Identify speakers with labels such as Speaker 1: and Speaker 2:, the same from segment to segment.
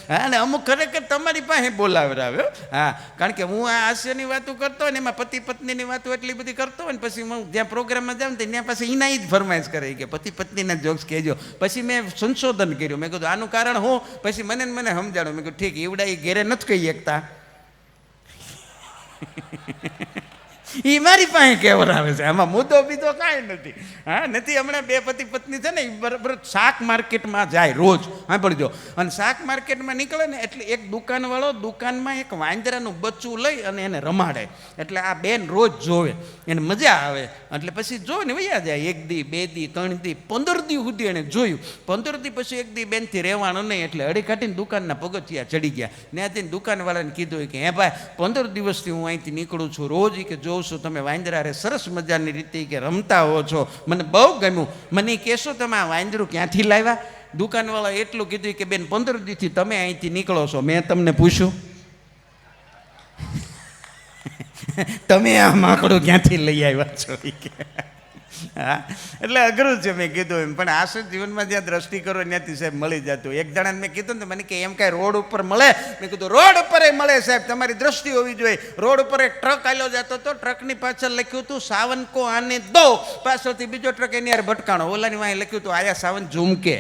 Speaker 1: હા, અને અમુક ખરેખર તમારી પાસે બોલાવરાવ્યો. હા, કારણ કે હું આ હાસ્યની વાતો કરતો હોય ને એમાં પતિ પત્નીની વાતો એટલી બધી કરતો હોય ને પછી હું જ્યાં પ્રોગ્રામમાં જાઉં ને ત્યાં પછી એના જ ફરમાઈશ કરે કે પતિ પત્નીના જોક્સ કહેજો. પછી મેં સંશોધન કર્યું, મેં કીધું આનું કારણ હું, પછી મને સમજાણું. મેં કીધું ઠીક, એવડા એ ઘેરે નથી કહી શકતા, એ મારી પાસે કહેવરાવે છે. આમાં મુદ્દો બીજો કાંઈ નથી. હા, નથી. હમણાં બે પતિ પત્ની છે ને એ બરાબર શાક માર્કેટમાં જાય રોજ, સાંભળજો. અને શાક માર્કેટમાં નીકળે ને એટલે એક દુકાનવાળો દુકાનમાં એક વાંદરાનું બચ્ચું લઈ અને એને રમાડે. એટલે આ બેન રોજ જોવે, એને મજા આવે. એટલે પછી જો ને વયા જાય, 1 દી 2 દી 3 દી 15 દી સુધી એને જોયું. 15 દી પછી 1 દી બેનથી રહેવાનું નહીં એટલે અડી કાઢીને દુકાનના પગથિયા ચડી ગયા. ત્યાંથી દુકાનવાળાને કીધું કે હે ભાઈ, 15 દિવસથી હું અહીંથી નીકળું છું, રોજ કે જોઉં છું તમે વાંદરા રે સરસ મજાની રીતે કે રમતા હો છો, મને બહુ ગમ્યું. મને કહેશો તમે આ વાંદરું ક્યાંથી લાવ્યા? દુકાનવાળા એટલું કીધું કે બેન 15 દીથી તમે અહીંથી નીકળો છો, મેં તમને પૂછ્યું તમે આ માકડું ક્યાંથી લઈ આવ્યા છો? હા, એટલે અઘરું છે. મેં કીધું એમ, પણ આસુ જીવનમાં જ્યાં દ્રષ્ટિ કરો ત્યાંથી સાહેબ મળી જતું. એક જણાને મેં કીધું ને, મને કે એમ કાંઈ રોડ ઉપર મળે? મેં કીધું રોડ ઉપર મળે સાહેબ, તમારી દ્રષ્ટિ હોવી જોઈએ. રોડ ઉપર એક ટ્રક આલ્યો જતો હતો, ટ્રકની પાછળ લખ્યું હતું સાવન કો આને દો, પાછળથી બીજો ટ્રક એની યાર ભટકાણો, ઓલાની વાંહે લખ્યું હતું આયા સાવન ઝુમકે.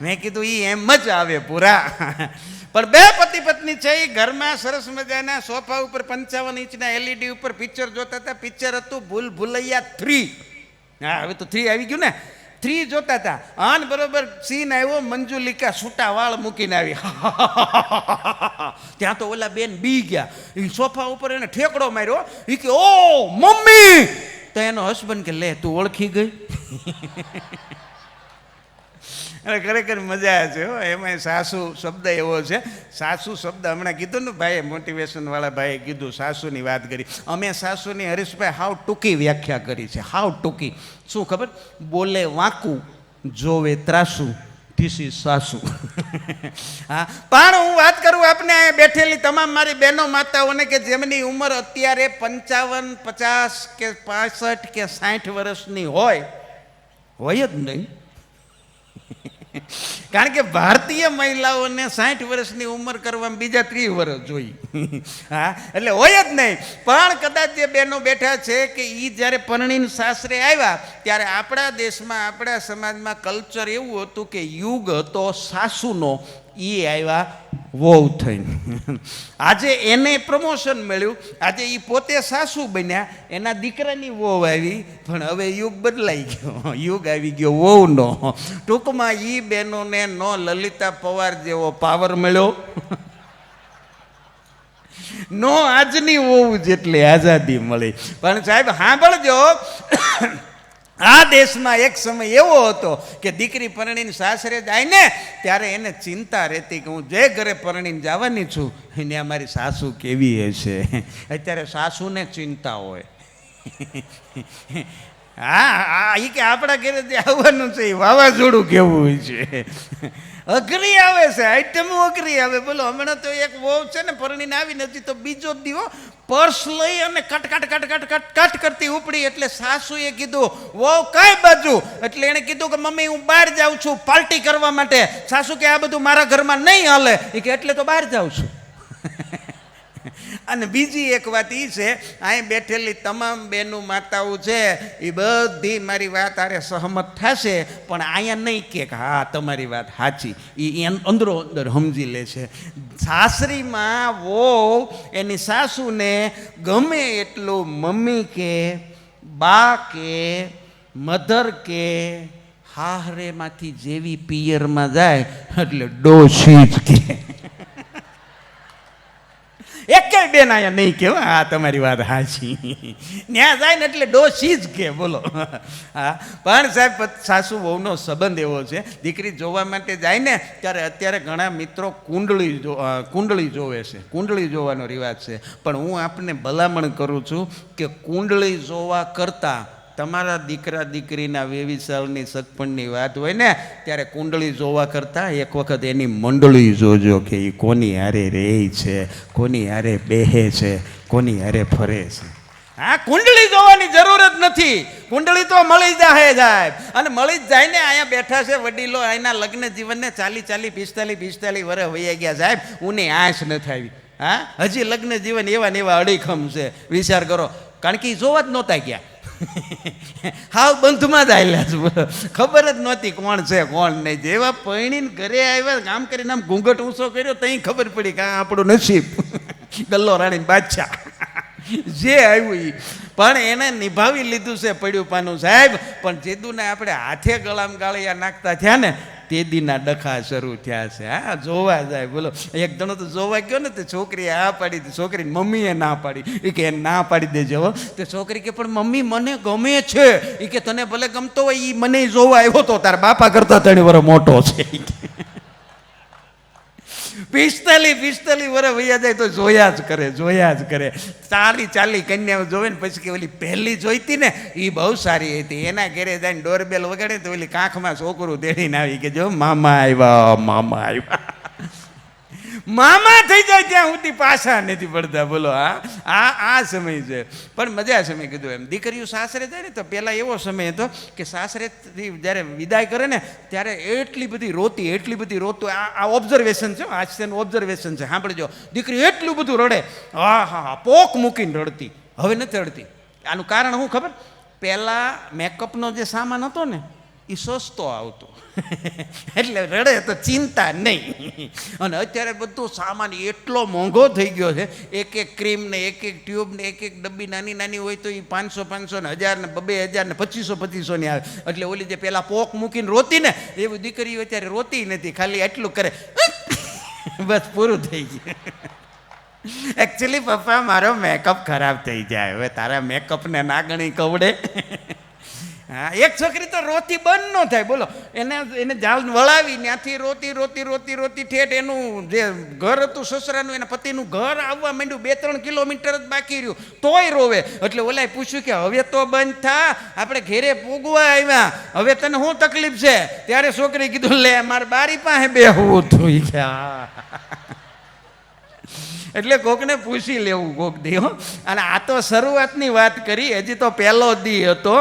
Speaker 1: મેં કીધું એ એમ જ આવે પૂરા. પણ બે પતિ પત્ની છે એ ઘરમાં સરસ મજાના સોફા ઉપર 55 ઇંચના LED ઉપર પિક્ચર જોતા હતા. પિક્ચર હતું ભૂલ ભૂલૈયા 3. હા, હવે તો 3 આવી ગયું ને. 3 જોતા હતા અને બરોબર સીન આવ્યો, મંજુલિકા છૂટા વાળ મૂકીને આવી. ત્યાં તો ઓલા બેન બી ગયા. એ સોફા ઉપર એને ઠેકડો માર્યો. એ કે ઓ મમ્મી, તો એનો હસબન્ડ કે લે તું ઓળખી ગઈ. અને ખરેખર મજા છે હો. એમાં સાસુ શબ્દ એવો છે. સાસુ શબ્દ હમણાં કીધું ને ભાઈએ, મોટિવેશનવાળા ભાઈએ કીધું, સાસુની વાત કરી. અમે સાસુની હરીશભાઈ હાવ ટૂંકી વ્યાખ્યા કરી છે, હાવ ટૂંકી. શું ખબર? બોલે વાંકું, જોવે ત્રાસું, ધીસ ઇઝ સાસુ. હા, પણ હું વાત કરું આપને અહીંયા બેઠેલી તમામ મારી બહેનો માતાઓને કે જેમની ઉંમર અત્યારે 55, 50 કે 65 કે 60 વર્ષની હોય જ નહીં. કારણ કે ભારતીય મહિલાઓને 60 વર્ષની ઉંમર કરવામાં બીજા 30 વર્ષ જોઈએ. હા, એટલે હોય જ નહીં. પણ કદાચ જે બહેનો બેઠા છે કે એ જ્યારે પરણીને સાસરે આવ્યા ત્યારે આપણા દેશમાં, આપણા સમાજમાં કલ્ચર એવું હતું કે યુગ હતો સાસુનો, એ આવ્યા વહુ થઈને. આજે એને પ્રમોશન મળ્યું, આજે એ પોતે સાસુ બન્યા, એના દીકરાની વહુ આવી. પણ હવે યુગ બદલાઈ ગયો, યુગ આવી ગયો વહુનો. ટૂંકમાં એ બહેનોને નો લલિતા પવાર જેવો પાવર મળ્યો, નો આજની વહુ જેટલી આઝાદી મળી. પણ સાહેબ સાંભળજો, આ દેશમાં એક સમય એવો હતો કે દીકરી પરણીને સાસરે જાય ને ત્યારે એને ચિંતા રહેતી કે હું જે ઘરે પરણીને જવાની છું એને અમારી સાસુ કેવી હશે. અત્યારે સાસુને ચિંતા હોય. હા, એ કે આપણા ઘરે જે આવવાનું છે એ વાવાઝોડું કેવું હોય છે. અઘરી આવે છે, આઈટમો અઘરી આવે. બોલો, હમણાં તો એક વહુ છે ને પરણીને આવી નથી તો બીજો દીવો પર્સ લઈ અને કટ કરતી ઉપડી. એટલે સાસુએ કીધું વહુ કઈ બાજુ? એટલે એને કીધું કે મમ્મી હું બહાર જાઉં છું પાર્ટી કરવા માટે. સાસુ કે આ બધું મારા ઘરમાં નહીં હાલે. એ કે એટલે તો બહાર જાઉં છું. અને બીજી એક વાત એ છે, અહીં બેઠેલી તમામ બહેનો માતાઓ છે એ બધી મારી વાત આરે સહમત થશે, પણ અહીંયા નહીં કે હા તમારી વાત સાચી. એ અંદરો અંદર સમજી લે છે. સાસરીમાં વહુ એની સાસુને ગમે એટલું મમ્મી કે, બા કે, મધર કે, હાહરેમાંથી જેવી પિયરમાં જાય એટલે ડોશી જ કે. એકેય બેન અહીંયા નહીં કે હા તમારી વાત સાચી. ત્યાં જાય ને એટલે ડોશી જ કે. બોલો. હા, પણ સાહેબ સાસુ વહુનો સંબંધ એવો છે, દીકરી જોવા માટે જાય ને ત્યારે અત્યારે ઘણા મિત્રો કુંડળી જોવે છે, કુંડળી જોવાનો રિવાજ છે. પણ હું આપને ભલામણ કરું છું કે કુંડળી જોવા કરતાં તમારા દીકરા દીકરીના વેવિશાળની સગપણની વાત હોય ને ત્યારે કુંડળી જોવા કરતાં એક વખત એની મંડળી જોજો કે એ કોની હારે રહે છે, કોની હારે બેહે છે, કોની હારે ફરે છે. હા, કુંડળી જોવાની જરૂર જ નથી. કુંડળી તો મળી જાય, અને મળી જ જાય ને. અહીંયા બેઠા છે વડીલો, અહીંના લગ્ન જીવનને 45 વર્ષ વહી ગયા સાહેબ, ઉની આશ નથી આવી. હા, હજી લગ્ન જીવન એવા ને એવા અડીખમ છે. વિચાર કરો, કારણ કે એ જોવા જ નહોતા ગયા. હાવ બંધમાં જ આવેલા છે, ખબર જ નહોતી કોણ છે કોણ નહીં. જેવા પૈણીને ઘરે આવ્યા, કામ કરીને આમ ઘૂંઘટ ઊંચો કર્યો, ત્યાં ખબર પડી કે આપણું નસીબ ગલ્લો રાણીને બાદશાહ જે આવ્યું એ. પણ એને નિભાવી લીધું છે પડ્યું પાનું સાહેબ. પણ જેદુને આપણે હાથે ગળામ ગાળિયા નાખતા થયા ને, તે દીના ડખા શરૂ થયા છે. હા, જોવા જાય. બોલો, એક જણો તો જોવા ગયો ને, તે છોકરીએ આ પાડી હતી. છોકરી મમ્મીએ ના પાડી. એ કે ના પાડી દેજો. તે છોકરી કે પણ મમ્મી મને ગમે છે. એ કે તને ભલે ગમતો હોય, એ મને જોવા આવ્યો તો, તારા બાપા કરતા 3 વર્ષ મોટો છે. 45 વર્ષ વૈયા જાય તો જોયા જ કરે. 40 કન્યાઓ જોવે ને પછી કે ઓલી પહેલી જોઈતી ને એ બહુ સારી હતી. એના ઘરે જઈને ડોરબેલ વગાડે તો ઓલી કાંખમાં છોકરું તેડીને આવી કે જો મામા આવ્યા. મામા થઈ જાય ત્યાં સુધી પાછા નથી પડતા. બોલો, આ સમય છે. પણ મજા સમય કીધું એમ. દીકરીઓ સાસરે જાય ને તો પહેલાં એવો સમય હતો કે સાસરેથી જ્યારે વિદાય કરે ને ત્યારે એટલી બધી રોતી. આ ઓબ્ઝર્વેશન છે, આજનું ઓબ્ઝર્વેશન છે, સાંભળજો. દીકરી એટલું બધું રડે, હા, પોક મૂકીને રડતી. હવે નથી રડતી. આનું કારણ શું ખબર? પહેલાં મેકઅપનો જે સામાન હતો ને એ સસ્તો આવતો, એટલે રડે તો ચિંતા નહીં. અને અત્યારે બધો સામાન એટલો મોંઘો થઈ ગયો છે. એક ક્રીમ ને, એક ટ્યુબ ને, એક ડબ્બી નાની હોય તો એ 500 ને 1000 ને 2000 ને 2500 ની આવે. એટલે ઓલી જે પેલા પોક મૂકીને રોતી ને, એવી દીકરીઓ અત્યારે રોતી નથી, ખાલી એટલું કરે, બસ પૂરું થઈ ગયું. એકચ્યુઅલી પપ્પા મારો મેકઅપ ખરાબ થઈ જાય, હવે તારા મેકઅપને ના ગણી કવડે. હા, એક છોકરી તો રોતી બંધ ન થાય. બોલો, એને જાળ વળાવી ત્યાંથી રોતી ઠેઠ એનું જે ઘર હતું સસરાનું, એના પતિનું ઘર આવવા માંડ્યું, 2-3 કિલોમીટર જ બાકી રહ્યું તોય રોવે. એટલે ઓલાએ પૂછ્યું કે હવે તો બંધ થા, આપણે ઘેરે પૂગવા આવ્યા, હવે તને શું તકલીફ છે? ત્યારે છોકરી કીધું, લે મારે બારી પાસે બેહવું હતું. ગયા એટલે કોકને પૂછી લેવું કોક દી. અને આ તો શરૂઆતની વાત કરી, હજી તો પહેલો દી હતો.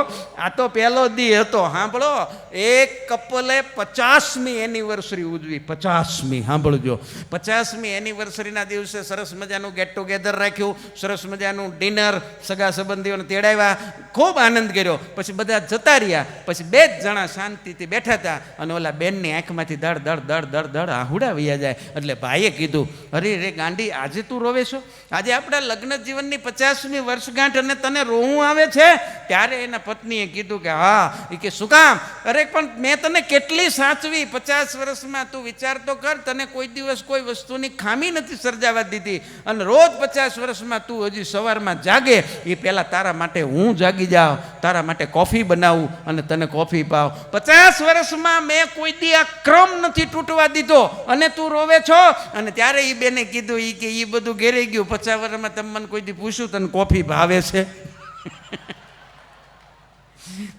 Speaker 1: સાંભળો, એક કપલે 50મી એનિવર્સરી ઉજવી. 50મી, સાંભળજો. 50મી એનિવર્સરીના દિવસે સરસ મજાનું ગેટ ટુગેધર રાખ્યું, સરસ મજાનું ડિનર, સગા સંબંધીઓને તેડાવ્યા, ખૂબ આનંદ કર્યો. પછી બધા જતા રહ્યા. પછી 2 જ જણા શાંતિથી બેઠા હતા, અને ઓલા બેનની આંખમાંથી દડ આહુડા વયા જાય. એટલે ભાઈએ કીધું, અરે રે ગાંડી, આજે તું રોવે છો? આજે આપણા લગ્ન જીવનની 50મી વર્ષગાંઠ અને તને રોવું આવે છે? ત્યારે એના પત્નીએ કીધું કે હા. એ કે શું કામ? અરે પણ મેં તને કેટલી સાચવી 50 વર્ષમાં, તું વિચાર તો કર. તને કોઈ દિવસ કોઈ વસ્તુની ખામી નથી સર્જાવા દીધી, અને રોજ 50 વર્ષમાં તું હજી સવારમાં જાગે એ પહેલાં તારા માટે હું જાગી જાઉં, તારા માટે કોફી બનાવું અને તને કોફી પાવ. 50 વર્ષમાં મેં કોઈ દી આ ક્રમ નથી તૂટવા દીધો, અને તું રોવે છો? અને ત્યારે એ બેને કીધું, એ કે એ બધું ઘેરે ગયું. 50 વર્ષમાં તમે મને કોઈ દી પૂછ્યું તને કોફી ભાવે છે?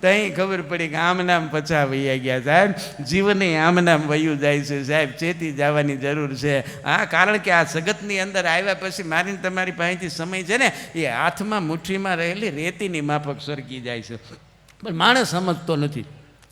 Speaker 1: તઈ ખબર પડી કે આમ નામ 50 વૈયા ગયા સાહેબ. જીવને આમ નામ વયું જાય છે સાહેબ, ચેતી જવાની જરૂર છે. હા, કારણ કે આ જગતની અંદર આવ્યા પછી મારીને તમારી પાસેથી સમય છે ને, એ હાથમાં મુઠ્ઠીમાં રહેલી રેતીની માફક સરકી જાય છે. પણ માણસ સમજતો નથી.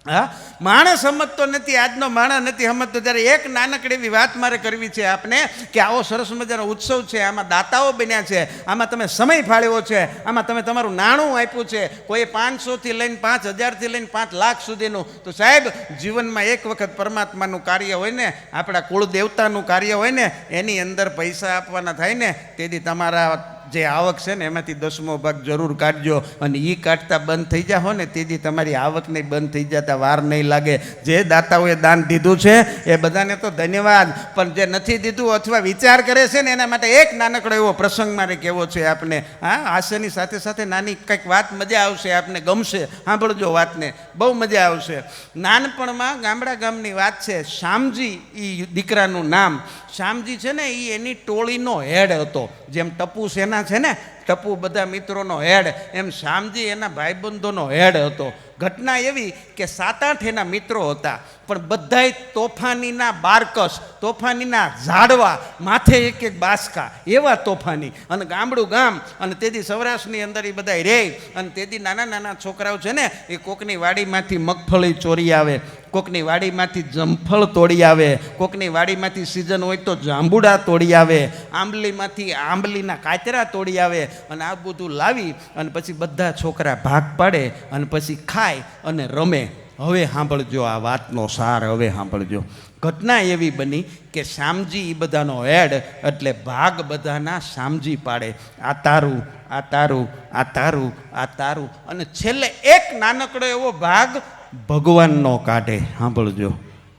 Speaker 1: હા, માણસ સમજતો નથી. આજનો માણસ નથી સમજતો. ત્યારે એક નાનકડી એવી વાત મારે કરવી છે આપને, કે આવો સરસ મજાનો ઉત્સવ છે, આમાં દાતાઓ બન્યા છે, આમાં તમે સમય ફાળવ્યો છે, આમાં તમે તમારું નાણું આપ્યું છે, કોઈ 500થી લઈને 5000થી લઈને 5 લાખ સુધીનું. તો સાહેબ, જીવનમાં એક વખત પરમાત્માનું કાર્ય હોય ને, આપણા કુળદેવતાનું કાર્ય હોય ને, એની અંદર પૈસા આપવાના થાય ને, તેથી તમારા જે આવક છે ને એમાંથી 10મો ભાગ જરૂર કાઢજો. અને એ કાઢતા બંધ થઈ જાઓ ને, તેથી તમારી આવક નહીં બંધ થઈ જતા વાર નહીં લાગે. જે દાતાઓએ દાન દીધું છે એ બધાને તો ધન્યવાદ, પણ જે નથી દીધું અથવા વિચાર કરે છે ને, એના માટે એક નાનકડો એવો પ્રસંગ મારે કહેવો છે આપને. હા, હાસ્યની સાથે સાથે નાની કંઈક વાત મજા આવશે, આપને ગમશે. સાંભળજો વાતને, બહુ મજા આવશે. નાનપણમાં ગામડા ગામની વાત છે. શામજી એ દીકરાનું નામ. શ્યામજી છે ને એ એની ટોળીનો હેડ હતો. જેમ ટપુ સેના છે ને, ટપુ બધા મિત્રોનો હેડ, એમ શ્યામજી એના ભાઈબંધોનો હેડ હતો. ઘટના એવી કે 7-8 એના મિત્રો હતા, પણ બધાય તોફાનીના બારકસ, તોફાનીના ઝાડવા, માથે એક એક બાસકા, એવા તોફાની. અને ગામડું ગામ, અને તેથી સૌરાષ્ટ્રની અંદર એ બધા રહે. અને તેથી નાના નાના છોકરાઓ છે ને એ કોકની વાડીમાંથી મગફળી ચોરી આવે, કોકની વાડીમાંથી જમફળ તોડી આવે, કોકની વાડીમાંથી સિઝન હોય તો જાંબુડા તોડી આવે, આંબલીમાંથી આંબલીના કાચરા તોડી આવે. અને આ બધું લાવી અને પછી બધા છોકરા ભાગ પાડે અને પછી ખાય અને રમે. હવે સાંભળજો આ વાતનો સાર, હવે સાંભળજો. ઘટના એવી બની કે શ્યામજી એ બધાનો હેડ, એટલે ભાગ બધાના શ્યામજી પાડે. આ તારું, આ તારું, આ તારું, આ તારું, અને છેલ્લે એક નાનકડો એવો ભાગ ભગવાનનો કાઢે. સાંભળજો,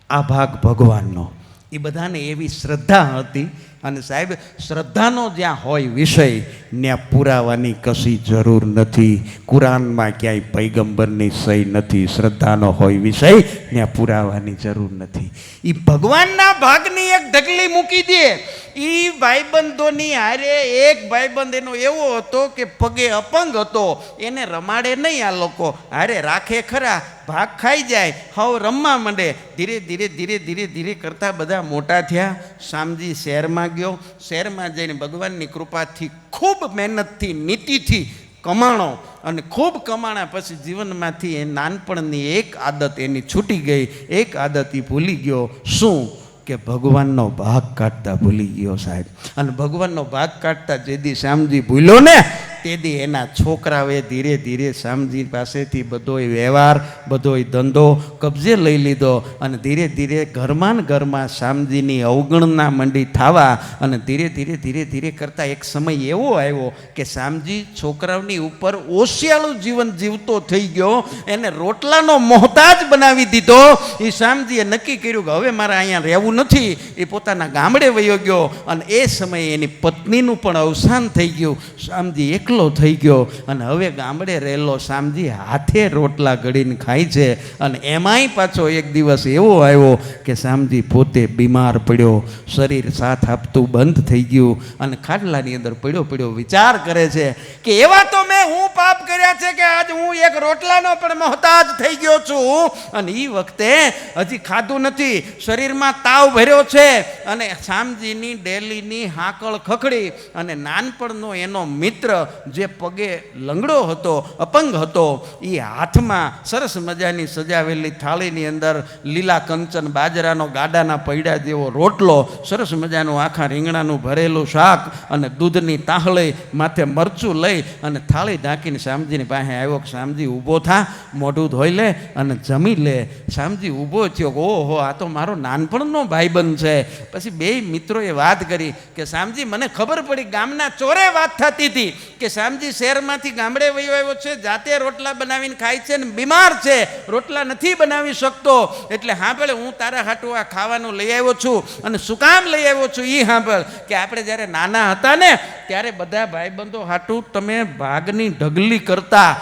Speaker 1: આ ભાગ ભગવાનનો. એ બધાને એવી શ્રદ્ધા હતી. અને સાહેબ, શ્રદ્ધાનો જ્યાં હોય વિષય, ત્યાં પુરાવાની કશી જરૂર નથી. કુરાનમાં ક્યાંય પૈગંબરની સહી નથી. શ્રદ્ધાનો હોય વિષય, ત્યાં પુરાવાની જરૂર નથી. એ ભગવાનના ભાગની એક ઢગલી મૂકી દે. એ ભાઈબંધોની હારે એક ભાઈબંધ એનો એવો હતો કે પગે અપંગ હતો, એને રમાડે નહીં આ લોકો, હારે રાખે ખરા, ભાગ ખાઈ જાય, હવે રમવા માંડે. ધીરે ધીરે ધીરે ધીરે ધીરે કરતાં બધા મોટા થયા. શ્યામજી શહેરમાં ગયો. શહેરમાં જઈને ભગવાનની કૃપાથી ખૂબ મહેનતથી નીતિથી કમાણો, અને ખૂબ કમાણા પછી જીવનમાંથી એ નાનપણની એક આદત એની છૂટી ગઈ. એક આદત એ ભૂલી ગયો. શું? કે ભગવાનનો ભાગ કાઢતા ભૂલી ગયો સાહેબ. અને ભગવાનનો ભાગ કાઢતા જેદી શ્યામજી ભૂલ્યો ને, તેથી એના છોકરાઓએ ધીરે ધીરે શ્યામજી પાસેથી બધોય વ્યવહાર, બધોય ધંધો કબજે લઈ લીધો. અને ધીરે ધીરે ઘરમાં ને ઘરમાં શ્યામજીની અવગણના મંડી થવા. અને ધીરે ધીરે ધીરે ધીરે કરતાં એક સમય એવો આવ્યો કે શ્યામજી છોકરાઓની ઉપર ઓશિયાળું જીવન જીવતો થઈ ગયો. એને રોટલાનો મોહતાજ બનાવી દીધો. એ શ્યામજીએ નક્કી કર્યું કે હવે મારે અહીંયા રહેવું નથી. એ પોતાના ગામડે વયો ગયો. અને એ સમયે એની પત્નીનું પણ અવસાન થઈ ગયું. શ્યામજી એકલો થઈ ગયો. અને હવે ગામડે રહેલો શ્યામજી હાથે રોટલા ઘડીને ખાય છે. અને એમાંય પાછો એક દિવસ એવો આવ્યો કે શ્યામજી પોતે બીમાર પડ્યો. શરીર સાથ આપતું બંધ થઈ ગયું. અને ખાટલાની અંદર પડ્યો પડ્યો વિચાર કરે છે કે એવા તો મેં હું પાપ કર્યા છે કે આજ હું એક રોટલાનો પણ મોહતાજ થઈ ગયો છું. અને એ વખતે હજી ખાધું નથી, શરીરમાં તાવ ભર્યો છે. અને શ્યામજીની ડેલીની હાકળ ખખડી. અને નાનપણનો એનો મિત્ર જે પગે લંગડો હતો, અપંગ હતો, એ હાથમાં સરસ મજાની સજાવેલી થાળીની અંદર લીલા કંચન બાજરાનો ગાડાના પૈડા જેવો રોટલો, સરસ મજાનું આખા રીંગણાનું ભરેલું શાક, અને દૂધની તાહળી, માથે મરચું લઈ અને થાળી ઢાંકીને શ્યામજીની પાસે આવ્યો. શ્યામજી ઊભો થા, મોઢું ધોઈ લે અને જમી લે. શ્યામજી ઊભો થયો. ઓહો, આ તો મારો નાનપણનો ભાઈબંધ છે. પછી બે મિત્રોએ વાત કરી કે શ્યામજી, મને ખબર પડી, ગામના ચોરે વાત થતી હતી કે શ્યામજી શહેરમાંથી ગામડે વયો આવ્યો છે, જાતે રોટલા બનાવીને ખાય છે ને બીમાર છે, રોટલા નથી બનાવી શકતો. એટલે સાંભળ, હું તારા હાટું આ ખાવાનું લઈ આવ્યો છું. અને શું કામ લઈ આવ્યો છું એ સાંભળ. કે આપણે જ્યારે નાના હતા ને, ત્યારે બધા ભાઈબંધો હાટું તમે ભાગની ઢગલી કરતા.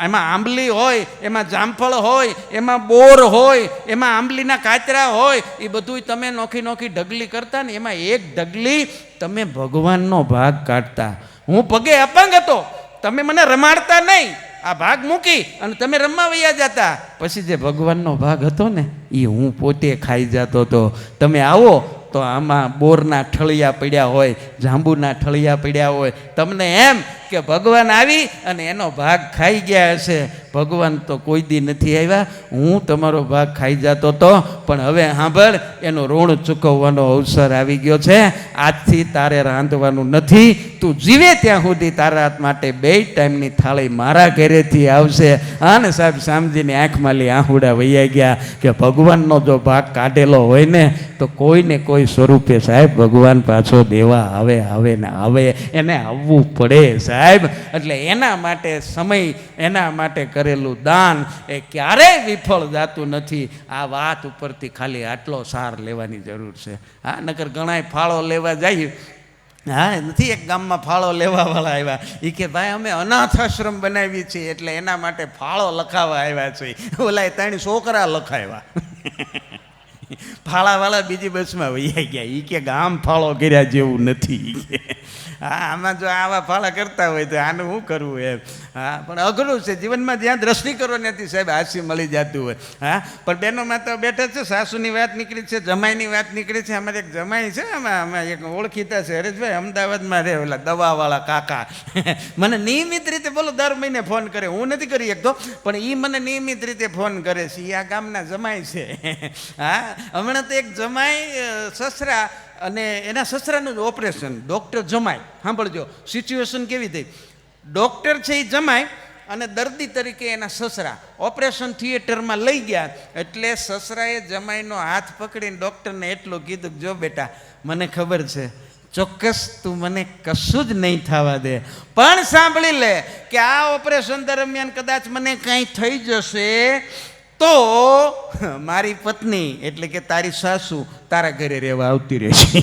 Speaker 1: એમાં આંબલી હોય, એમાં જામફળ હોય, એમાં બોર હોય, એમાં આંબલીના કાચરા હોય, એ બધું તમે નોખી નોખી ઢગલી કરતા ને. એમાં એક ઢગલી તમે ભગવાનનો ભાગ કાઢતા. હું પગે અપંગ હતો, તમે મને રમાડતા નહીં, આ ભાગ મૂકી અને તમે રમવા વયા જતા. પછી જે ભગવાનનો ભાગ હતો ને, એ હું પોતે ખાઈ જતો હતો. તમે આવો તો આમાં બોરના ઠળિયા પડ્યા હોય, જાંબુના ઠળિયા પડ્યા હોય. તમને એમ કે ભગવાન આવી અને એનો ભાગ ખાઈ ગયા હશે. ભગવાન તો કોઈ દી નથી આવ્યા, હું તમારો ભાગ ખાઈ જતો હતો. પણ હવે સાંભળ, એનો ઋણ ચૂકવવાનો અવસર આવી ગયો છે. આજથી તારે રાંધવાનું નથી. તું જીવે ત્યાં સુધી તારા માટે 2 ટાઈમની થાળી મારા ઘરેથી આવશે. અને સાહેબ, શ્યામજીની આંખમાં લી આંહુડા વૈયા ગયા કે ભગવાનનો જો ભાગ કાઢેલો હોય ને, તો કોઈને કોઈ સ્વરૂપે સાહેબ ભગવાન પાછો દેવા આવે ને આવે. એને આવવું પડે સાહેબ. એટલે એના માટે સમય, એના માટે કરેલું દાન એ ક્યારેય વિફળ જાતું નથી. આ વાત ઉપરથી ખાલી આટલો સાર લેવાની જરૂર છે. હા, નકર ઘણાય ફાળો લેવા જાય. હા, નથી એક ગામમાં ફાળો લેવાવાળા આવ્યા. એ કે ભાઈ, અમે અનાથ આશ્રમ બનાવી છીએ, એટલે એના માટે ફાળો લખાવા આવ્યા છે. ઓલા 3 છોકરા લખાવ્યા. ફાળાવાળા બીજી બસમાં વૈયા ગયા. એ કે ગામ ફાળો કર્યા જેવું નથી ઈ કે. હા, આમાં જો આવા ફાળા કરતા હોય તો આનું શું કરવું એમ. હા, પણ અઘરું છે જીવનમાં. જ્યાં દ્રષ્ટિ કરો નથી સાહેબ હાસ્ય મળી જતું હોય. હા, પણ બહેનોમાં તો બેઠા છે. સાસુની વાત નીકળી છે, જમાઈની વાત નીકળી છે. અમારે એક જમાઈ છે, આમાં એક ઓળખીતા છે હરેશભાઈ, અમદાવાદમાં રહે, ઓલા દવાવાળા કાકા. મને નિયમિત રીતે બોલો દર મહિને ફોન કરે. હું નથી કરી શકતો, પણ એ મને નિયમિત રીતે ફોન કરે છે. એ આ ગામના જમાઈ છે. હા, હમણાં તો એક જમાઈ સસરા અને એના સસરાનું જ ઓપરેશન. ડૉક્ટર જમાઈ, સાંભળજો સિચ્યુએશન કેવી થઈ. ડૉક્ટર છે એ જમાઈ અને દર્દી તરીકે એના સસરા ઓપરેશન થિયેટરમાં લઈ ગયા. એટલે સસરાએ જમાઈનો હાથ પકડીને ડૉક્ટરને એટલું કીધું કે જો બેટા, મને ખબર છે ચોક્કસ તું મને કશું જ નહીં થવા દે, પણ સાંભળી લે કે આ ઓપરેશન દરમિયાન કદાચ મને કાંઈ થઈ જશે તો મારી પત્ની એટલે કે તારી સાસુ તારા ઘરે રહેવા આવતી રહેશે.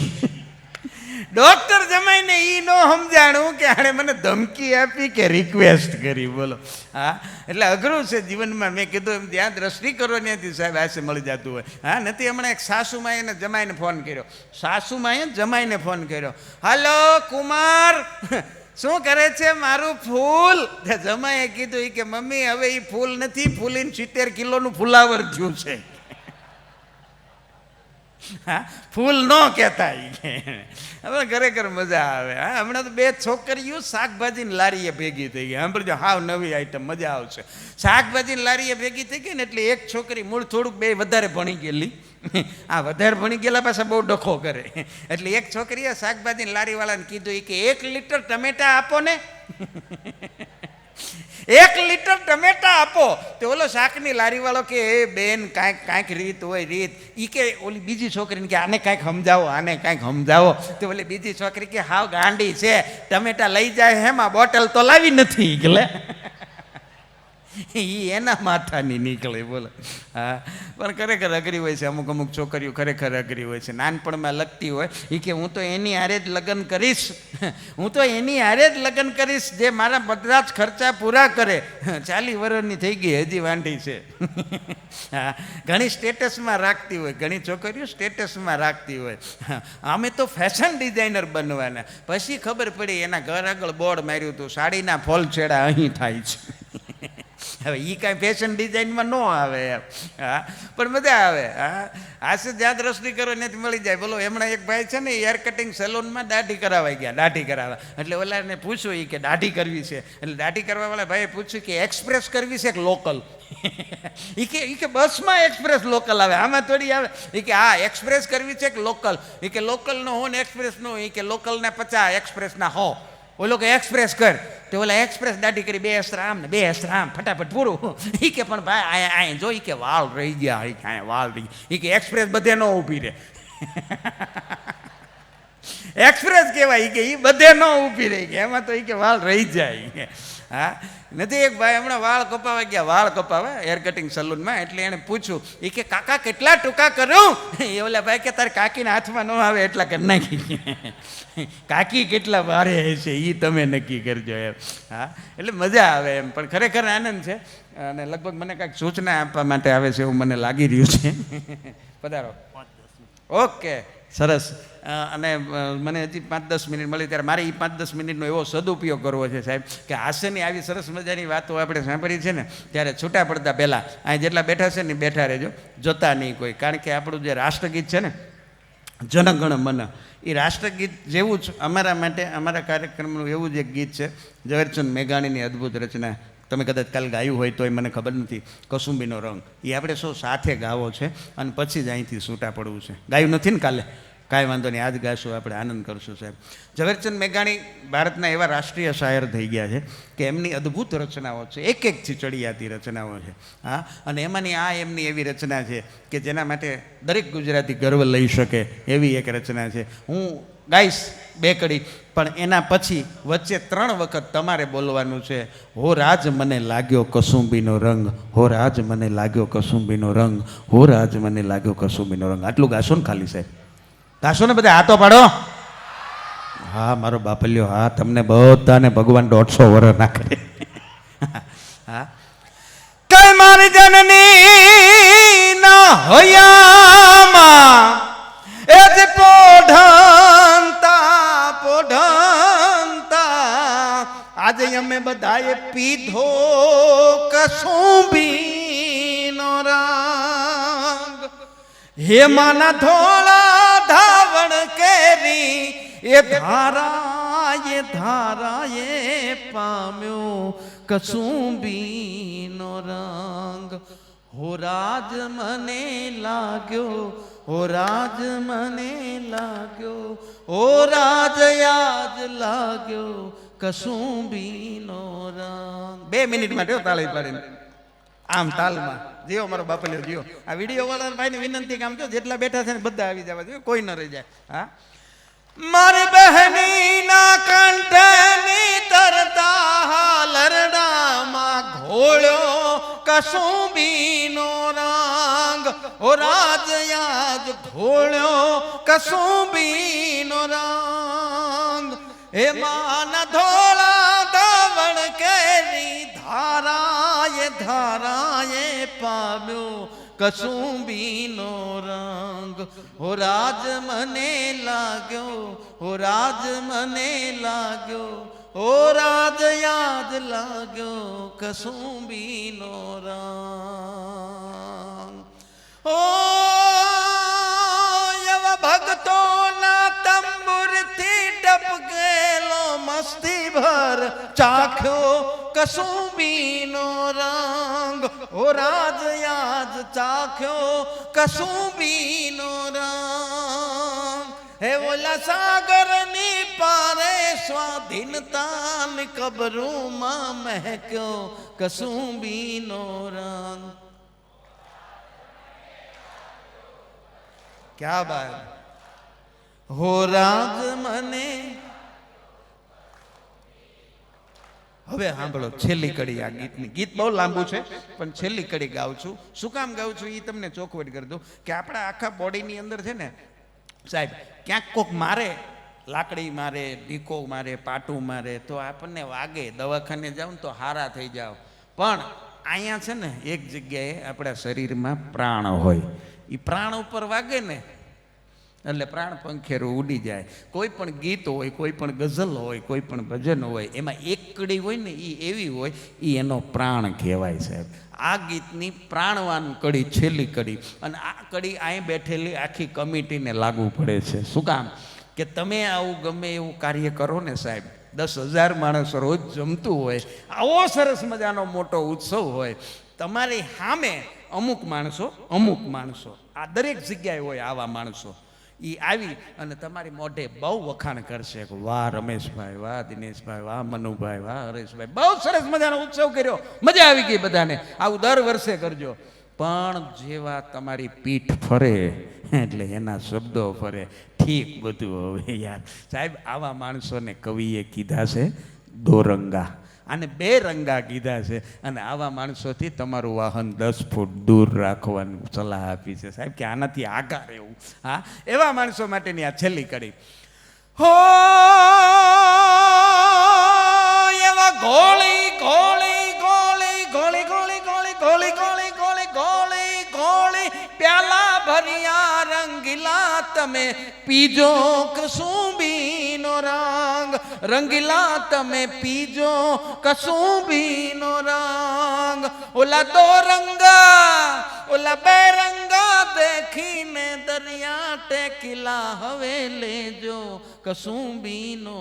Speaker 1: ડૉક્ટર જમાઈને એ ન સમજાણું કે આણે મને ધમકી આપી કે રિક્વેસ્ટ કરી. બોલો. હા, એટલે અઘરું છે જીવનમાં. મેં કીધું એમ જ્યાં દ્રષ્ટિ કરો ત્યાંથી સાહેબ આશે મળી જતું હોય. હા, નથી હમણાં એક સાસુમાએ એને જમાઈને ફોન કર્યો. સાસુમાએ જમાઈને ફોન કર્યો. હાલો કુમાર, શું કરે છે મારું ફૂલ? જમાઈએ કીધું એ કે મમ્મી હવે એ ફૂલ નથી, ફૂલીને 70 કિલોનું ફુલાવર થયું છે. હા, ફૂલ ન કહેતા હવે ખરેખર મજા આવે. હા, હમણાં તો 2 છોકરીઓ શાકભાજીની લારીએ ભેગી થઈ ગઈ. સાંભળજો, હાવ નવી આઈટમ, મજા આવશે. શાકભાજીની લારીએ ભેગી થઈ ગઈ ને એટલે એક છોકરી મૂળ થોડુંક 2 વધારે ભણી ગયેલી, આ વધારે ભણી ગયેલા પાછા બહુ ડખો કરે. એટલે એક છોકરીએ શાકભાજીની લારીવાળાને કીધું કે 1 લીટર ટમેટા આપો ને. 1 લીટર ટમેટા આપો. તો ઓલો શાકની લારીવાળો કે એ બેન કાંઈક રીત હોય રીત. એ કે ઓલી બીજી છોકરીને કે આને કાંઈક સમજાવો, આને કાંઈક સમજાવો. તો ઓલી બીજી છોકરી કે હાવ ગાંડી છે, ટમેટા લઈ જાય હેમાં, બોટલ તો લાવી નથી. એટલે એ એના માથાની નીકળે. બોલો. હા, પણ ખરેખર અઘરી હોય છે. અમુક અમુક છોકરીઓ ખરેખર અઘરી હોય છે. નાનપણમાં લગતી હોય એ કે હું તો એની હારે જ લગ્ન કરીશ, હું તો એની હારે જ લગ્ન કરીશ જે મારા બધા જ ખર્ચા પૂરા કરે. 40 વર્ષની થઈ ગઈ, હજી વાંઢી છે. હા, ઘણી સ્ટેટસમાં રાખતી હોય, ઘણી છોકરીઓ સ્ટેટસમાં રાખતી હોય. અમે તો ફેશન ડિઝાઇનર બનવાના. પછી ખબર પડી એના ઘર આગળ બોર્ડ માર્યું હતું, સાડીના ફોલ છેડા અહીં થાય છે. હવે એ કાંઈ ફેશન ડિઝાઇનમાં ન આવે એમ. હા, પણ મજા આવે. હા, આશે જ્યાં દ્રષ્ટિ કરો ત્યાંથી મળી જાય. બોલો, હમણાં એક ભાઈ છે ને હેર કટિંગ સલૂનમાં દાઢી કરાવવા ગયા. દાઢી કરાવવા એટલે ઓલાને પૂછ્યું એ કે દાઢી કરવી છે. એટલે દાઢી કરવાવાળા ભાઈએ પૂછ્યું કે એક્સપ્રેસ કરવી છે કે લોકલ? એ કે બસમાં એક્સપ્રેસ લોકલ આવે, આમાં થોડી આવે. એ કે હા, એક્સપ્રેસ કરવી છે કે લોકલ? એ કે લોકલનો હો ને એક્સપ્રેસનો. એ કે લોકલના 50, એક્સપ્રેસના 100. ઓલો કે એક્સપ્રેસ કર. તો ઓલા એક્સપ્રેસ દાઢી કરી 2 અસ્ત્ર આમ ને 2 અસ્ત્ર આમ, ફટાફટ પૂરું. એ કે પણ ભાઈ અહીંયા જો, એ કે વાળ રહી ગયા. એ કે અહીંયા વાળ રહી ગયા. એ કે એક્સપ્રેસ બધે ન ઊભી રહે. એક્સપ્રેસ કહેવાય કે એ બધે ન ઊભી રહી ગયા, એમાં તો એ કે વાળ રહી જાય. હા, નથી એક ભાઈ હમણાં વાળ કપાવા ગયા, વાળ કપાવા હેર કટિંગ સલૂનમાં. એટલે એણે પૂછ્યું, એ કે કાકા કેટલા ટૂંકા કરું? એ ઓલા ભાઈ કે તારે કાકીના હાથમાં ન આવે એટલા કરી નાખી. કાકી કેટલા ભારે છે એ તમે નક્કી કરજો એમ. હા, એટલે મજા આવે એમ. પણ ખરેખર આનંદ છે. અને લગભગ મને કાંઈક સૂચના આપવા માટે આવે છે એવું મને લાગી રહ્યું છે. પધારો. ઓકે, સરસ. અને મને હજી 5-10 મિનિટ મળી ત્યારે મારે એ 5-10 મિનિટનો એવો સદુપયોગ કરવો છે સાહેબ કે હાસ્યની આવી સરસ મજાની વાતો આપણે સાંભળી છે ને, ત્યારે છૂટા પડતા પહેલાં અહીં જેટલા બેઠા છે ને બેઠા રહેજો, જોતા નહીં કોઈ. કારણ કે આપણું જે રાષ્ટ્રગીત છે ને, જનગણ મન, એ રાષ્ટ્રગીત જેવું જ અમારા માટે, અમારા કાર્યક્રમનું એવું જ એક ગીત છે, ઝવેરચંદ મેઘાણીની અદ્ભુત રચના. તમે કદાચ કાલ ગાયું હોય તોય મને ખબર નથી. કસુંબીનો રંગ એ આપણે સૌ સાથે ગાવો છે અને પછી જ અહીંથી છૂટા પડવું છે. ગાયું નથી ને કાલે? કાંઈ વાંધો નહીં, આજ ગાશું, આપણે આનંદ કરશું સાહેબ. ઝવેરચંદ મેઘાણી ભારતના એવા રાષ્ટ્રીય શાયર થઈ ગયા છે કે એમની અદ્ભુત રચનાઓ છે, એક ચડિયાતી રચનાઓ છે. હા, અને એમાંની આ એમની એવી રચના છે કે જેના માટે દરેક ગુજરાતી ગર્વ લઈ શકે એવી એક રચના છે. હું ગાઈશ 2 કડી, પણ એના પછી વચ્ચે 3 વખત તમારે બોલવાનું છે. હો રાજ મને લાગ્યો કસુંબીનો રંગ, હો રાજ મને લાગ્યો કસુંબીનો રંગ, હો રાજ મને લાગ્યો કસુંબીનો રંગ. આટલું ગાશો ને ખાલી સાહેબ? ગાશો ને બધા? હાથો પાડો. હા, મારો બાપલ્યો. હા, તમને બધાને ભગવાન 150 વર્ષ નાખે. હા, કઈ મારી જનની ના હયામાં એ જ પોઢંતા આજે અમે બધાએ પીધો કસુંબીનો રંગ. હેમાના ધોળા ધાવણ કેરી એ ધારાએ પામ્યો કસુંબીનો રંગ. હો રાજ મને લાગ્યો, હો રાજ મને લાગ્યો, હો રાજ યાદ લાગ્યો કસુંબીનો રંગ. 2 મિનિટ માટે તાળી પાડીને આમ તાલમાં જીઓ મારો બાપલ્યો જીઓ. આ વિડીયો વાળા ભાઈને વિનંતી કામ છો જેટલા બેઠા છે ને બધા આવી જવા જોઈએ, કોઈ ન રહી જાય. હા, મારી બહેની ના કંઠની તરતા હાલરડામાં ઘોળ્યો કસુંબીનો રંગ. ઓ રાજ યાદ ઘોળ્યો કસુંબીનો રંગ. હે માના ધોળા ધાવણ કેરી ધારાએ પામ્યો કસુંબીનો રંગ. હો રાજ મને લાગ્યો, હો રાજ મને લાગ્યો, હો રાજ યાદ લાગ્યો કસુંબીનો રંગ. ઓ એવા ભક્તોના તંબુરથી ટપકેલો મસ્તી ભર ચાખ્યો કસુંબીનો રંગ. ઓ રાજ યાદ ચાખ્યો કસુંબીનો રંગ. હે ઓલા સાગરની પારે સ્વાધીનતાની કબરૂમાં મહેક્યો કસુંબીનો રંગ. ક્યા બાત. હો રાજ મને. હવે સાંભળો છેલ્લી કડી આ ગીતની. ગીત બહુ લાંબુ છે પણ છેલ્લી કડી ગાઉં છું. શું કામ ગાઉં છું એ તમને ચોખવટ કરી દઉં કે આપણા આખા બોડીની અંદર છે ને સાહેબ, ક્યાંક કોક મારે, લાકડી મારે, ડીકો મારે, પાટું મારે તો આપણને વાગે, દવાખાને જાવ ને તો હારા થઈ જાવ. પણ અહીંયા છે ને એક જગ્યાએ આપણા શરીરમાં પ્રાણ હોય, એ પ્રાણ ઉપર વાગે ને એટલે પ્રાણ પંખેરું ઉડી જાય. કોઈ પણ ગીત હોય, કોઈ પણ ગઝલ હોય, કોઈ પણ ભજન હોય, એમાં એક કડી હોય ને એ એવી હોય એ એનો પ્રાણ કહેવાય સાહેબ. આ ગીતની પ્રાણવાન કડી છેલ્લી કડી. અને આ કડી અહીં બેઠેલી આખી કમિટીને લાગુ પડે છે. શું કામ કે તમે આવું ગમે એવું કાર્ય કરો ને સાહેબ, 10,000 માણસ રોજ જમતું હોય, આવો સરસ મજાનો મોટો ઉત્સવ હોય, તમારી સામે અમુક માણસો આ દરેક જગ્યાએ હોય આવા માણસો, એ આવી અને તમારી મોઢે બહુ વખાણ કરશે કે વાહ રમેશભાઈ, વાહ દિનેશભાઈ, વાહ મનુભાઈ, વાહ હરેશભાઈ, બહુ સરસ મજાનો ઉત્સવ કર્યો, મજા આવી ગઈ બધાને. આવું દર વર્ષે કરજો. પણ જેવા તમારી પીઠ ફરે એટલે એના શબ્દો ફરે. ઠીક બધું હવે યાર સાહેબ, આવા માણસોને કવિએ કીધા છે દોરંગા, અને 2 રંગા કીધા છે. અને આવા માણસોથી તમારું વાહન 10 ફૂટ દૂર રાખવાની સલાહ આપી છે સાહેબ, કે આનાથી આગા રહેવું. હા, એવા માણસો માટેની આ છેલ્લી કડી. હો એવા ગોળી ગોળી ગોળી ગોળી ગોળી ગોળી ગોળી ગોળી ગોળી ગોળી ગોળી પ્યાલા ભર્યા રંગીલા તમે પીજો કસુંબીનો રંગ. રંગીલા તમે પીજો કસુંબીનો રંગ. ઓલા 2 રંગા, ઓલા 2 રંગા દેખીને દરિયા ટેકીલા હવે લેજો કસુંબીનો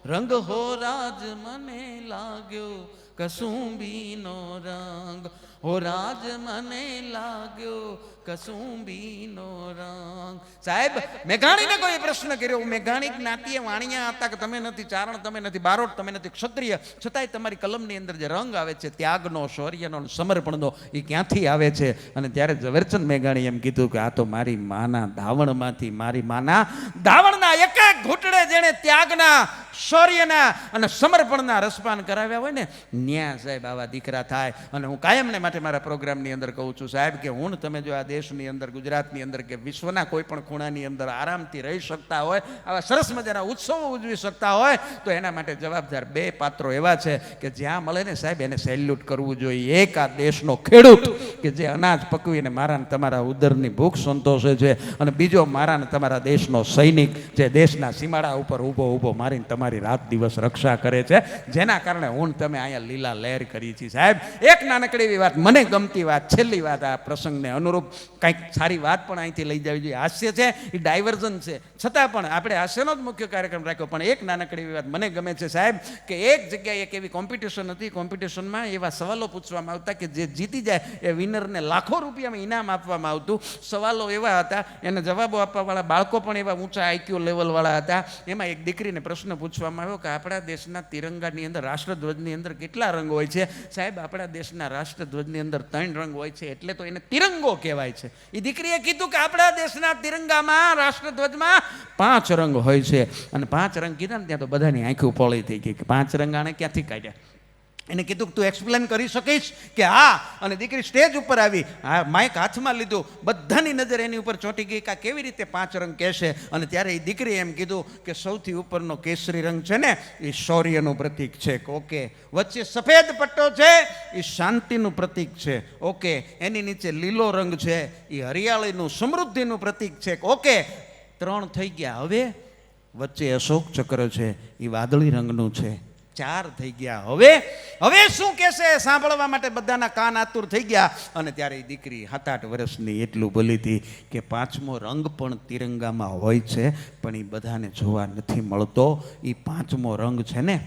Speaker 1: રંગ. હો રાજ મને લાગ્યો કસુંબીનો રંગ. હો રાજ મને લાગ્યો કસુંબીનો રંગ. સાહેબ, મેઘાણીને કોઈ પ્રશ્ન કર્યો, મેઘાણી જ્ઞાતિએ વાણિયા હતા કે તમે નથી ચારણ, તમે નથી બારોટ, તમે નથી ક્ષત્રિય, છતાંય તમારી કલમની અંદર જે રંગ આવે છે ત્યાગનો, શૌર્યનો, સમર્પણનો, એ ક્યાંથી આવે છે? અને ત્યારે ઝવેરચંદ મેઘાણી એમ કીધું કે આ તો મારી માના ધાવણમાંથી, મારી માના ધાવણના એક એક ઘૂંટડે જેણે ત્યાગના, શૌર્યના અને સમર્પણના રસપાન કરાવ્યા હોય ને ન્યા સાહેબ આવા દીકરા થાય. અને હું કાયમને માટે મારા પ્રોગ્રામની અંદર કહું છું સાહેબ કે હું તમે જો આ દેશની અંદર, ગુજરાતની અંદર કે વિશ્વના કોઈ પણ ખૂણાની અંદર આરામથી રહી શકતા હોય, આવા સરસ મજાના ઉત્સવો ઉજવી શકતા હોય, તો એના માટે જવાબદાર બે પાત્રો એવા છે કે જ્યાં મળે ને સાહેબ એને સેલ્યુટ કરવું જોઈએ. એક આ દેશનો ખેડૂત કે જે અનાજ પકવીને મારા ને તમારા ઉદરની ભૂખ સંતોષે છે, અને બીજો મારા ને તમારા દેશનો સૈનિક જે દેશના સીમાડા ઉપર ઊભો મારીને તમારી રાત દિવસ રક્ષા કરે છે, જેના કારણે હું તમે અહીંયા લીલા લહેર કરી છે. સાહેબ એક નાનકડી એવી વાત, મને ગમતી વાત, છેલ્લી વાત, આ પ્રસંગને અનુરૂપ કંઈક સારી વાત પણ અહીંથી લઈ જવી જોઈએ. હાસ્ય છે એ ડાયવર્ઝન છે, છતાં પણ આપણે હાસ્યનો જ મુખ્ય કાર્યક્રમ રાખ્યો. પણ એક નાનકડી એવી વાત મને ગમે છે સાહેબ કે એક જગ્યાએ એક એવી કોમ્પિટિશન હતી. કોમ્પિટિશનમાં એવા સવાલો પૂછવામાં આવતા કે જે જીતી જાય એ વિનરને લાખો રૂપિયામાં ઇનામ આપવામાં આવતું. સવાલો એવા હતા, એને જવાબો આપવાવાળા બાળકો પણ એવા ઊંચા આઈક્યુ લેવલવાળા હતા. એમાં એક દીકરીને પ્રશ્ન પૂછવામાં આવ્યો કે આપણા દેશના તિરંગાની અંદર, રાષ્ટ્રધ્વજની અંદર કેટલા રંગ હોય છે? સાહેબ આપણા દેશના રાષ્ટ્રધ્વજની અંદર 3 રંગ હોય છે, એટલે તો એને તિરંગો કહેવાય છે. એ દીકરીએ કીધું કે આપણા દેશના તિરંગામાં, રાષ્ટ્રધ્વજમાં 5 રંગ હોય છે. અને 5 રંગ કીધા ને ત્યાં તો બધાની આંખો પોળી થઈ ગઈ કે 5 રંગ આણે ક્યાંથી કાઢ્યા? એને કીધું કે તું એક્સપ્લેન કરી શકીશ કે હા? અને દીકરી સ્ટેજ ઉપર આવી, હા, માઇક હાથમાં લીધું, બધાની નજર એની ઉપર ચોંટી ગઈ કે આ કેવી રીતે 5 રંગ કહેશે. અને ત્યારે એ દીકરીએ એમ કીધું કે સૌથી ઉપરનો કેસરી રંગ છે ને એ શૌર્યનું પ્રતીક છે. ઓકે. વચ્ચે સફેદ પટ્ટો છે એ શાંતિનું પ્રતીક છે. ઓકે. એની નીચે લીલો રંગ છે એ હરિયાળીનું, સમૃદ્ધિનું પ્રતીક છે. ઓકે. 3 થઈ ગયા. હવે વચ્ચે અશોક ચક્ર છે એ વાદળી રંગનું છે. 4 થઈ ગયા. હવે શું કહેશે સાંભળવા માટે બધાના કાન આતુર થઈ ગયા. અને ત્યારે એ દીકરી 7-8 વર્ષની એટલું બોલી હતી કે 5મો રંગ પણ તિરંગામાં હોય છે, પણ એ બધાને જોવા નથી મળતો. એ 5મો રંગ છે ને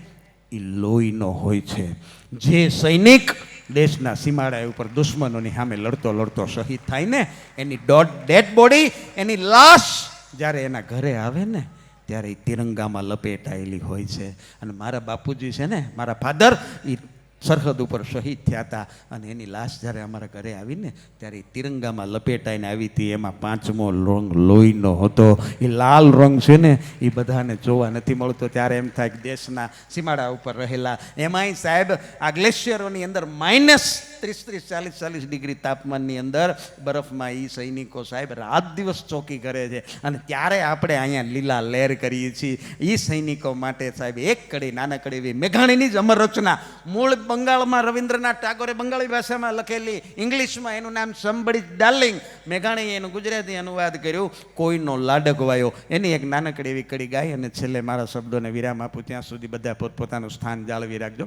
Speaker 1: એ લોહીનો હોય છે. જે સૈનિક દેશના સીમાડા ઉપર દુશ્મનોની સામે લડતો શહીદ થાય ને, એની ડેડ બોડી, એની લાશ જ્યારે એના ઘરે આવે ને ત્યારે એ તિરંગામાં લપેટાયેલી હોય છે. અને મારા બાપુજી છે ને, મારા ફાધર, એ સરહદ ઉપર શહીદ થયા હતા. અને એની લાશ જ્યારે અમારા ઘરે આવીને ત્યારે એ તિરંગામાં લપેટાઈને આવી હતી. એમાં 5મો રંગ લોહીનો હતો. એ લાલ રંગ છે ને એ બધાને જોવા નથી મળતો. ત્યારે એમ થાય કે દેશના સીમાડા ઉપર રહેલા, એમાંય સાહેબ આ ગ્લેશિયરોની અંદર -30-40 ડિગ્રી તાપમાનની અંદર બરફમાં એ સૈનિકો સાહેબ રાત દિવસ ચોકી કરે છે. અને ત્યારે આપણે અહીંયા લીલા લહેર કરીએ છીએ. એ સૈનિકો માટે સાહેબ એક કડી, નાનકડી એવી મેઘાણીની જ અમર રચના, મૂળ બંગાળમાં રવિન્દ્રનાથ ટાગોરે બંગાળી ભાષામાં લખેલી, ઇંગ્લિશમાં એનું નામ સમબડી ડાર્લિંગ, મેઘાણીએ એનું ગુજરાતી અનુવાદ કર્યું કોઈનો લાડક વાયો. એની એક નાનકડી એવી કડી ગાય અને છેલ્લે મારા શબ્દોને વિરામ આપું. ત્યાં સુધી બધા પોતપોતાનું સ્થાન જાળવી રાખજો.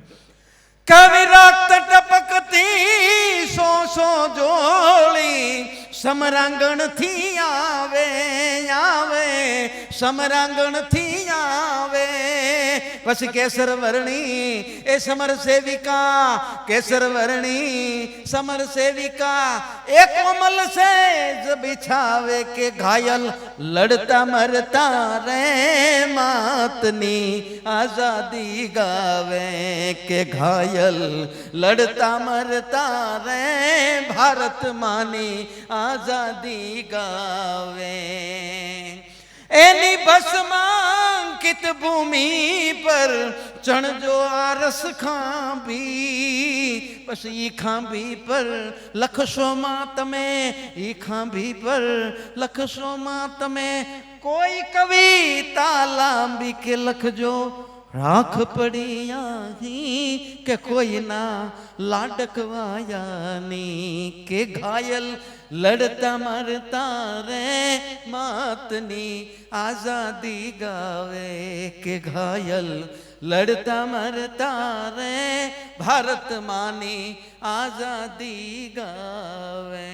Speaker 1: કવિરાત ટપકતી સો જોડી સમરાંગણથી આવે સમરાંગણથી આવે. પછી કેસર વર્ણી એ સમર સેવિકા, કેસર વર્ણી સમર સેવિકા, એ કોમલ સેજ બિછાવે કે ઘાયલ લડતા મરતા રે માતની આઝાદી ગાવે કે ઘાયલ લડતા મરતા રે ભારત માની આઝાદી ગાવે. એની ભસ્માંકિત ભૂમિ પર ચણજો આરસ ખાંભી. પછી ઈ ખાંભી પર લખશોમાં તમે, ઈ ખાંભી પર લખશોમાં તમે કોઈ કવિતા લાંબી કે લખજો રાખ પડી આહી કે કોઈના લાડકવાયાની કે ઘાયલ લડતા મરતા રે માતની આઝાદી ગાવે કે ઘાયલ લડતા મરતા રે ભારત માની આઝાદી ગાવે.